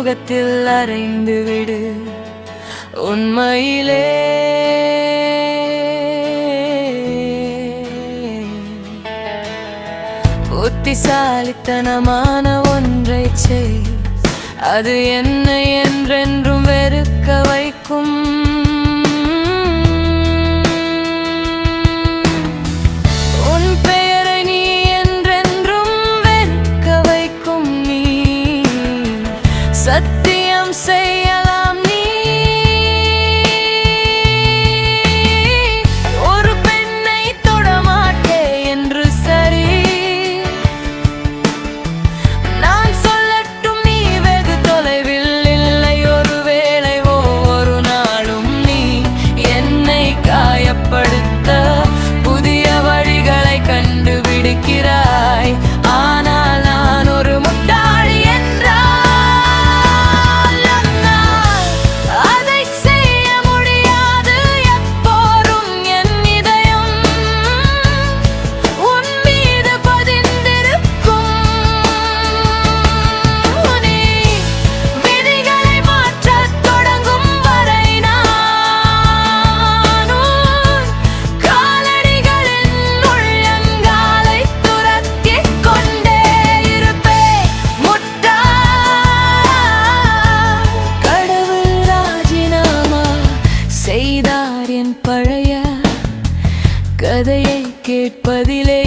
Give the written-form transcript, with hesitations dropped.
முகத்தில் அறைந்து விடு. உண்மையிலே புத்திசாலித்தனமான ஒன்றை செய், அது என்னை என்றென்றும் வெறுக்க வைக்கும். உன் பெயரை நீ என்றென்றும் வெறுக்க வைக்கும். நீ சத்தியம் செய்யலாம். நீ ஒரு பெண்ணை தொடமாட்டே என்று சரி, நான் சொல்லட்டும் நீ வெகு தொலைவில் இல்லை. ஒருவேளை ஒவ்வொரு நாளும் நீ என்னை காயப்படுத்த புதிய வழிகளை கண்டுபிடிக்கிறாய். ஆனால் நான் ஒரு முட்டாளி என்றால் அதை செய்ய முடியாது. எப்போதும் என் இதயம் உன் மீது பதிந்திருக்கும். நீ விதிகளை மாற்றத் தொடங்கும் வரை நான் உன் காலடிகளின் உள்ளங்காலை துரத்திக் கொண்டே இருப்பேன். முட்டாள் கடவுள் ராஜினாமா செய்தார் என் பழைய கதையை கேட்பதிலே